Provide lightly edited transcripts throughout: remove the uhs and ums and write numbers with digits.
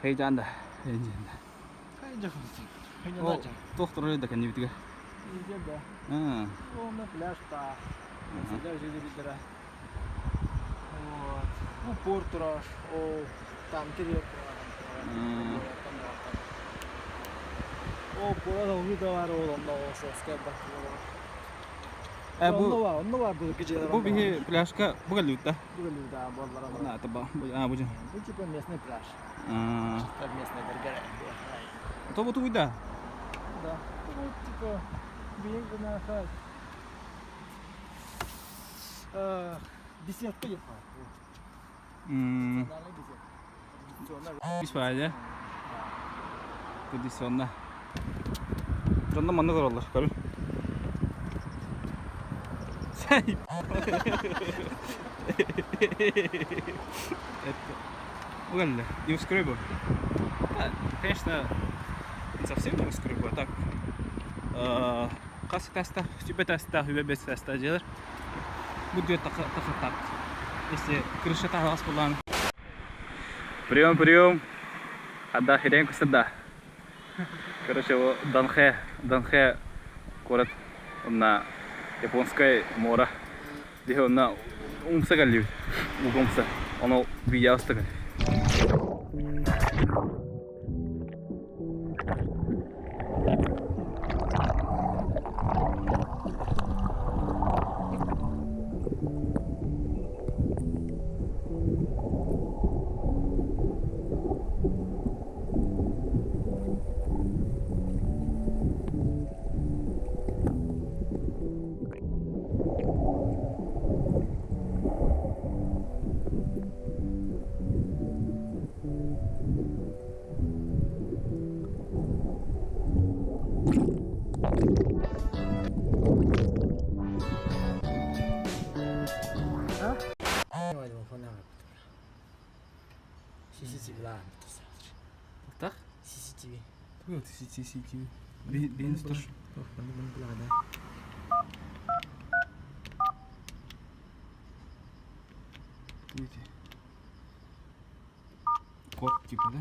Heyecan da. Heyecan da. Heyecan. Heyecan O da. doktor öyle de kendi bitiyor. İyice de. Ha. Onda pляжта. Mesela жили вот. Ну, порт тураж, там территория. Burada uyuda var oğlumda olsa skabak var. Onda var bu geceler. Bu bir pляжка bu kadar da. Böyle de bollara. Na tabi. Bu can. Bu типа местный пляж. Как местный бургер. То bu uyda. Да. Вот типа биенька на хат. Беседка yapar. Biz var ya. Tradisyonda. Sonunda manna korallar. Görün. Sen. Угольно. Не ускребу. Конечно, не совсем не ускребу, а так. Касы таста, sübe таста, hübebes таста делар. Будет так. Если крыша там вас была. Прием. Отда херен кусада. Короче, вот Данхэ город на японское море. Где он на умса галив, угомса. Оно видеостага. CCTV lá. Так? CCTV. Вот CCTV. Бенз тоже. Bunu kulağına. Видите? Код типа, да?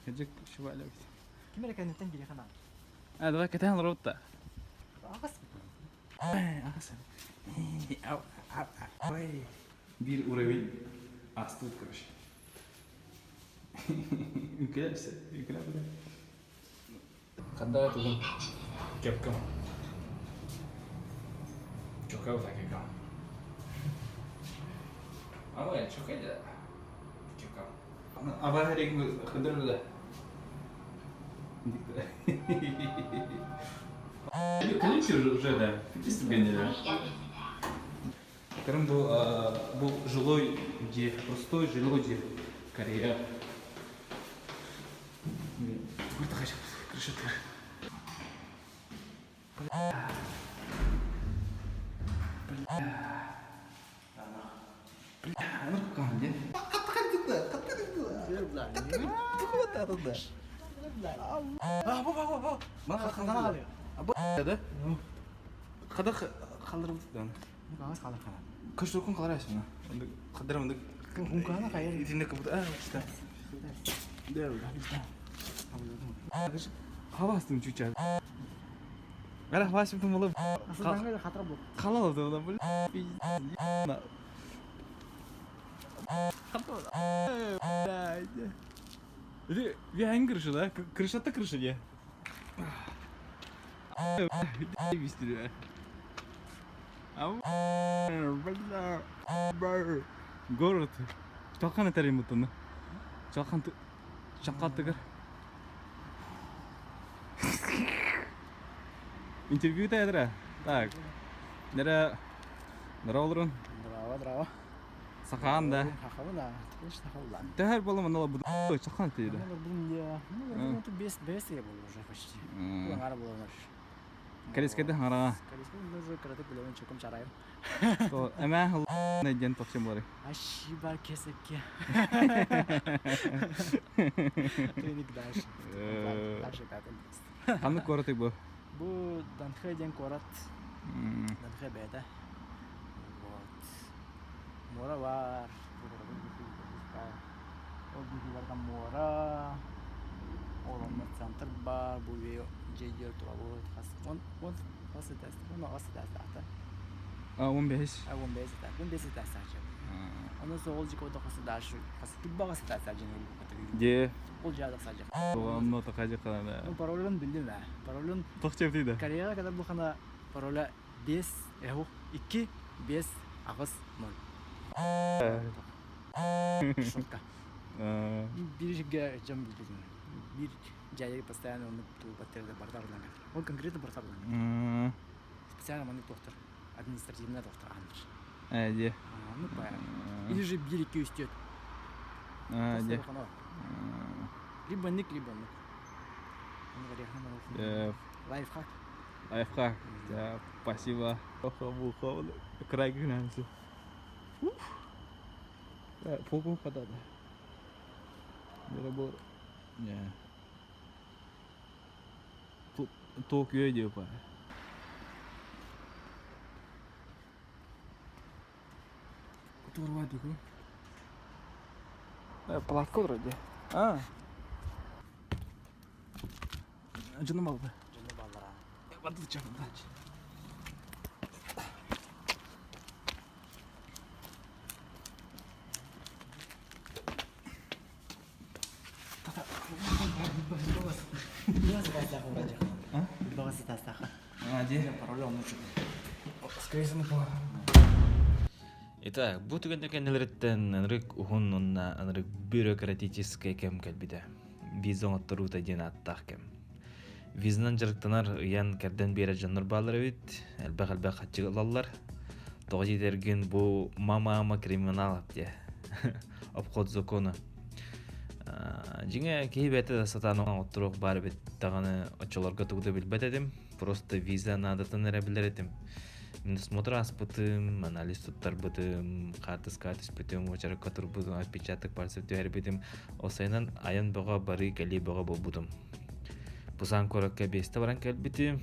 Каджик швалев. Kim reklamdan geliyor kana? Давай катаем рота. Ağız. Ағасы. Ой. Bir уровень астыт, короче. Üklemişsin. Ükle bile. Kadar atıldım. Kepkam. Çok av tak kepkam. Ama ya çok iyi. Kepkam. Ama her gün kadar da. Количество уже, да. 50 генералов. Крым был жилой, где простой жилой, где Корея. Какой-то хочу крышетка. Ну как где? Kalkana alıyor. Bu da. Kadar kaldırıp tutan. Ağız kalkana. Kaç dokun kalır aslında. Kadar mı? Kalkana kayar. İçinde kapıda. İşte. Değil. Hava astım çuçar. Ara hava astım malı. Aslında böyle hatır bu. Kalal da böyle. Jadi bir hangi kırışı da? Kırışatta kırışı ya. Bistiriyor. Город. Чалкан этарим бутуна. Чалкан тыгыр. Интервью да ядра. Так. Нера олырын. Bravo. Сахан да. Хахавы да. Конечно, хавлан. Тәһәр балама нала буды. Чалкан тыйды. Bunun ya. Ну, это без я был уже почти. Bu ara bulanır. Калескеде хара. Kalesi уже karate bilen çekim çarayım. То эме хыл найден тохчем бары. Aşı var kesek ya. Trenik дальше. Дальше пятый. Ханны коротык бу. Bu Данхэ корот. Данхэ беда. Вот. Мора var. Ол бүлерден мора. Олонны центр бар, bu jeyger turabı xas. On xası test. Onu xası test ata. 15. 15 test. 15 test açı. Ondan sonra olacak o da xası da şu. Xası tibba xası test açı ne bu kadar. Де. Ol jada sadece. Оно такая калана. Bu parolun bildim ben. Parolun Тохчеп дейді. Koreyaga kadar bu xana parola 5 2 5 ağız 0. Шутка. Bir jam bildim. Bir jayga постоянно onu tu баттерде бардарлан. Он конкретно бардарлан. Специально маны доктор, административный доктор Андр. Де. Ну понятно. Или же bir iki üstü. Де. Либо ник, либо ник. Лайфхак. Лайфхак. Да, спасибо. Охо, край гнанцы. Фоку подада. Работа. Не. Тут Токио идет, па. Турва дику. Палатка вроде. Canım aldı. Canı ballara. Batı canım da. Biraz daha olacak. Bagası tastak. Де. Parola onu çok. Скорее всего, Итак, бу түгендекенелерден анрык ухун онна анрык бюрократическая кем кэлбиде. Визон оттарута ден аттах кем. Визнан жарыктанар ыян керден бере жаннар балар бит. Элбек хатчыгалалар. Тогы дерген бу мама криминал де. Обход закона. Жиңе кейбети сатанын оттурук бар бит. Таганы очолорго тугду билбет едим. Просто виза надатын эре билер едим. Досмотр аспытым, анализ туттар бытым, картыс бытым, очарык катыр бытым, отпечаток пальцев түйер бытым. Осайнан аян бага бары кали бага болбутым. Пусан коракка бесте баран келбити.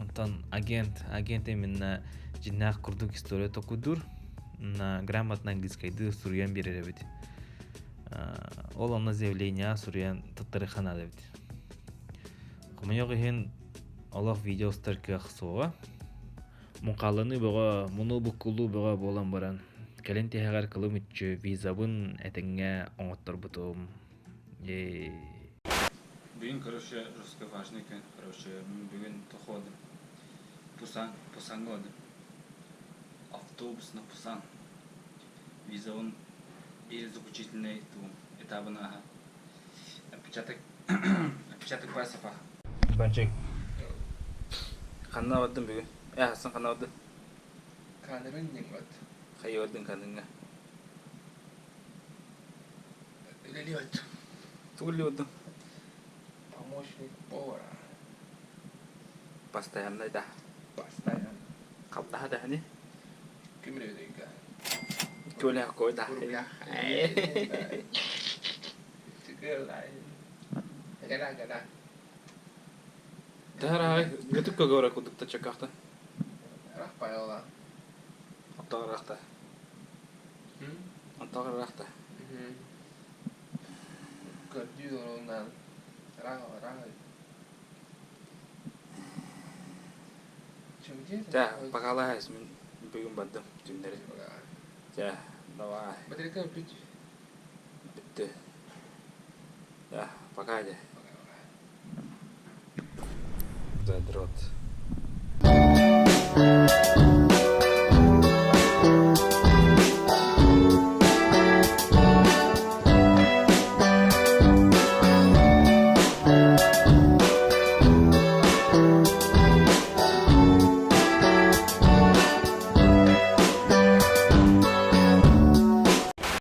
Онтан агент именно жиннах курдук история токудур. На грамотно английскайды сурьян берер бит. Ол онна заявление сурьян таттарыхана бит. Куманьёгы хен Аллах видеостар кахсуга. Мукалыны бага, муну букулу бага болан баран. Кален техагар кылым үтчү визабын этеңге оңоттор бутум. Бүгін, короче, жестко важный екен. Короче, бүгін тоходым. Пусан годым. Автобус на Пусан. Визовын заключительный этабына. Отпечаток пальцев. Банчик. Қанна вадым бүгін. Хасан қанна вады? Канымен нең вады? Қай вадың қаныңа? Лили вады. Тугли вадың? Помощник повара. Постоянно, да. Постоянно. Қапта да, не? Кім біледі? Көйлі қой да. Тігерлай. Гада. Тәрі, гүтікке көре күдікті чекақты? Рақпай ола. Антағы рақта. Көрді онынан. Рағы. Жа, бағалайыз, мен бүгін бадым түндері. Жа, давай. Батарейка бит. Бітті. Жа, пока де. Задрот.